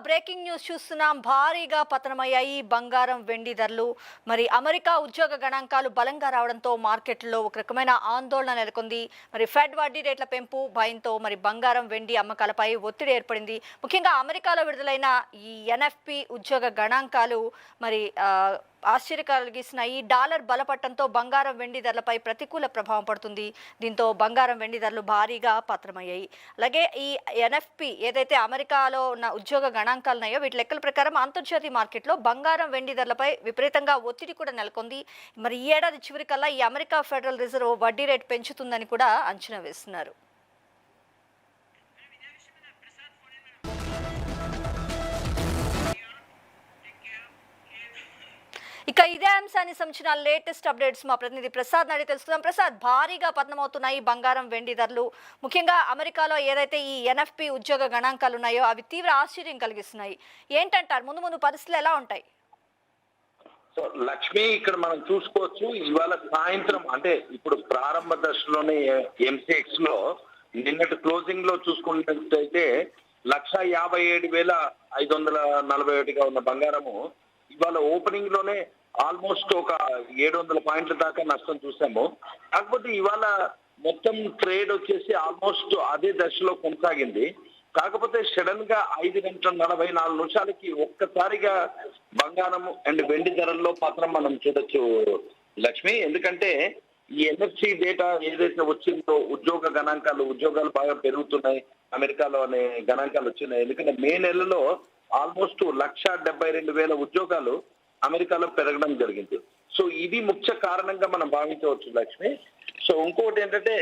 Breaking news చూస్తున్నాం. భారీగా పతనమయ్యాయి బంగారం వెండి ధరలు. మరి అమెరికా ఉద్యోగ గణాంకాలు బలంగా రావడంతో మార్కెట్లో ఒక రకమైన ఆందోళన నెలకొంది. మరి ఫెడ్ వడ్డీ రేట్ల పెంపు భయంతో మరి బంగారం వెండి అమ్మకాలపై ఒత్తిడి ఏర్పడింది. ముఖ్యంగా అమెరికాలో విడుదలైన ఈ ఎన్ఎఫ్పి ఉద్యోగ గణాంకాలు మరి ఆశ్చర్య కలిగిస్తున్నాయి. డాలర్ బలపట్టంతో బంగారం వెండి ధరలపై ప్రతికూల ప్రభావం పడుతుంది. దీంతో బంగారం వెండి ధరలు భారీగా పతనమయ్యాయి. అలాగే ఈ ఎన్ఎఫ్పి ఏదైతే అమెరికాలో ఉన్న ఉద్యోగ గణాంకాలు ఉన్నాయో వీటి లెక్కల ప్రకారం అంతర్జాతీయ మార్కెట్లో బంగారం వెండి ధరలపై విపరీతంగా ఒత్తిడి కూడా నెలకొంది. మరి ఈ ఏడాది చివరికల్లా ఈ అమెరికా ఫెడరల్ రిజర్వ్ వడ్డీ రేటు పెంచుతుందని కూడా అంచనా వేస్తున్నారు. ఇక ఇదే అంశాన్ని సంబంధించిన లేటెస్ట్ అప్డేట్స్ మా ప్రతినిధి ప్రసాద్ అడిగి తెలుసుకుందాం. ప్రసాద్, భారీగా పతనమవుతున్నాయి బంగారం వెండి ధరలు. ముఖ్యంగా అమెరికాలో ఏదైతే ఈ ఎన్ఎఫ్పి ఉద్యోగ గణాంకాలు ఉన్నాయో అవి తీవ్ర ఆశ్చర్యం కలిగిస్తున్నాయి. ఏంటంటారు, ముందు ముందు పరిస్థితులు ఎలా ఉంటాయి? సో లక్ష్మి, ఇక్కడ మనం చూసుకోవచ్చు ఇవాళ సాయంత్రం అంటే ఇప్పుడు ప్రారంభ దశలోనే ఎంసీఎక్స్ లో నిన్నటి క్లోజింగ్ లో చూసుకున్నట్టయితే 1,57,541 ఉన్న బంగారము ఇవాళ ఓపెనింగ్ లోనే ఆల్మోస్ట్ ఒక 700 పాయింట్ల దాకా నష్టం చూసాము. కాకపోతే ఇవాళ మొత్తం ట్రేడ్ వచ్చేసి ఆల్మోస్ట్ అదే దశలో కొనసాగింది. కాకపోతే సడన్ గా 5:44 ఒక్కసారిగా బంగారం అండ్ వెండి ధరల్లో పత్రం మనం చూడొచ్చు లక్ష్మి. ఎందుకంటే ఈ ఎన్ఎఫ్సి డేటా ఏదైతే వచ్చిందో ఉద్యోగాలు బాగా పెరుగుతున్నాయి అమెరికాలో అనే గణాంకాలు వచ్చినాయి. ఎందుకంటే మే నెలలో ఆల్మోస్ట్ 1,72,000 ఉద్యోగాలు అమెరికాలో పెరగడం జరిగింది. సో ఇది ముఖ్య కారణంగా మనం భావించవచ్చు లక్ష్మి. సో ఇంకోటి ఏంటంటే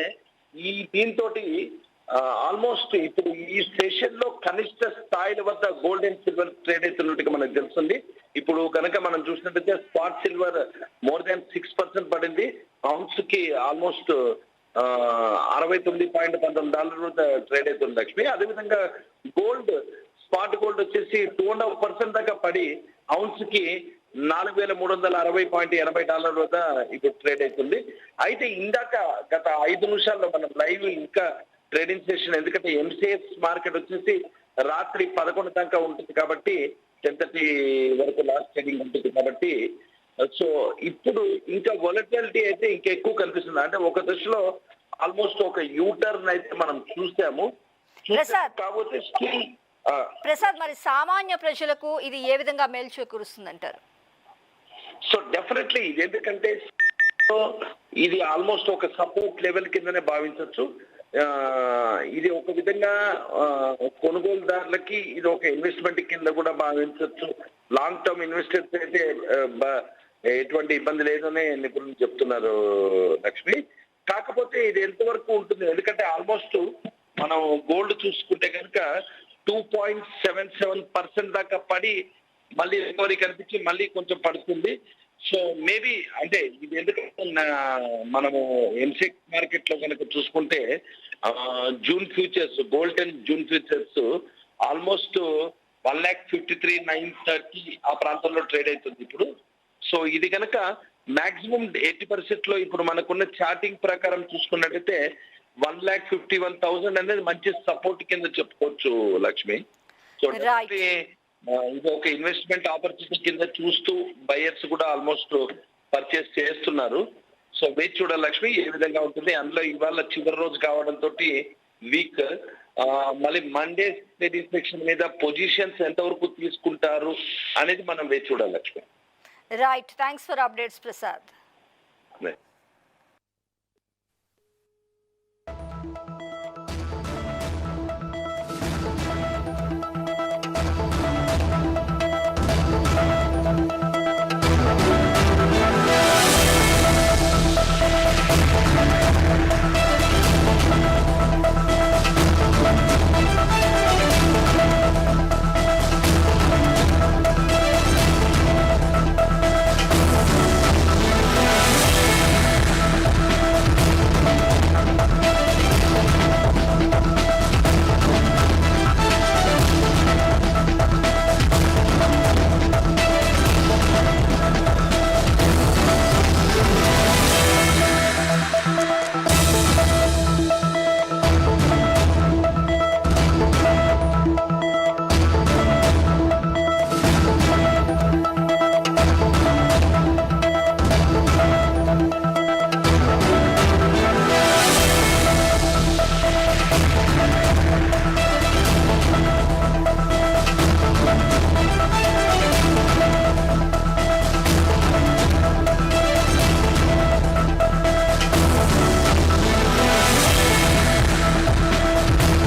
దీంతో ఆల్మోస్ట్ ఇప్పుడు ఈ సెషన్ లో కనిష్ట స్థాయిల వద్ద గోల్డ్ అండ్ సిల్వర్ ట్రేడ్ అవుతున్నట్టుగా మనకు తెలుస్తుంది. ఇప్పుడు కనుక మనం చూసినట్టయితే స్పాట్ సిల్వర్ మోర్ దాన్ 6% పడింది. ఔన్స్ కి ఆల్మోస్ట్ $69.19 వద్ద ట్రేడ్ అవుతుంది లక్ష్మి. అదేవిధంగా స్పాట్ గోల్డ్ వచ్చేసి 2.5% దాకా పడి ఔన్స్ కి $4,360.80 వద్ద ఇప్పుడు ట్రేడ్ అవుతుంది. అయితే ఇందాక గత 5 నిమిషాల్లో మనం లైవ్ ఇంకా ట్రేడింగ్ సెషన్, ఎందుకంటే ఎంసీఎక్స్ మార్కెట్ వచ్చేసి రాత్రి 11 దాకా ఉంటుంది కాబట్టి 10:30 వరకు లాస్ట్ ట్రేడింగ్ ఉంటుంది కాబట్టి సో ఇప్పుడు ఇంకా వొలటిలిటీ అయితే ఇంకా ఎక్కువ కనిపిస్తుంది. అంటే ఒక దశలో ఆల్మోస్ట్ ఒక యూటర్న్ అయితే మనం చూసాము. కాకపోతే ప్రసాద్, మరి సామాన్య ప్రజలకు ఇది ఏ విధంగా మేలు చేకూరుస్తుందంటారు? సో డెఫినెట్లీ ఇది ఎందుకంటే ఇది ఆల్మోస్ట్ ఒక సపోర్ట్ లెవెల్ కిందనే భావించవచ్చు. ఇది ఒక విధంగా కొనుగోలుదారులకి ఇది ఒక ఇన్వెస్ట్మెంట్ కింద కూడా భావించవచ్చు. లాంగ్ టర్మ్ ఇన్వెస్టర్స్ అయితే ఎటువంటి ఇబ్బంది లేదనే నిపుణులు చెప్తున్నారు లక్ష్మి. కాకపోతే ఇది ఎంతవరకు ఉంటుంది, ఎందుకంటే ఆల్మోస్ట్ మనం గోల్డ్ చూసుకుంటే కనుక 2.77% దాకా పడి మళ్ళీ రికవరీ కనిపించి మళ్ళీ కొంచెం పడుతుంది. సో మేబీ అంటే ఇది ఎందుకంటే మనము ఎంసెక్స్ మార్కెట్ లో కనుక చూసుకుంటే June futures gold and June futures almost 1,53,930 ఆ ప్రాంతంలో ట్రేడ్ అవుతుంది ఇప్పుడు. సో ఇది కనుక మాక్సిమం 80% లో ఇప్పుడు మనకున్న చార్టింగ్ ప్రకారం చూసుకున్నట్టయితే 1,51,000 అనేది మంచి సపోర్ట్ కింద చెప్పుకోవచ్చు లక్ష్మి. సో ఇది ఒక ఇన్వెస్ట్మెంట్ ఆపర్చునిటీ కింద చూస్తూ బయర్స్ కూడా ఆల్మోస్ట్ పర్చేస్ చేస్తున్నారు. సో వేచి చూడాలి లక్ష్మి ఏ విధంగా ఉంటుంది. అందులో ఇవాళ చివరి రోజు కావడంతో వీక్ మళ్ళీ మండే ట్రేడింగ్ సెక్షన్ మీద పొజిషన్స్ ఎంతవరకు తీసుకుంటారు అనేది మనం వేచి చూడాలి Lakshmi. Right, thanks for updates Prasad.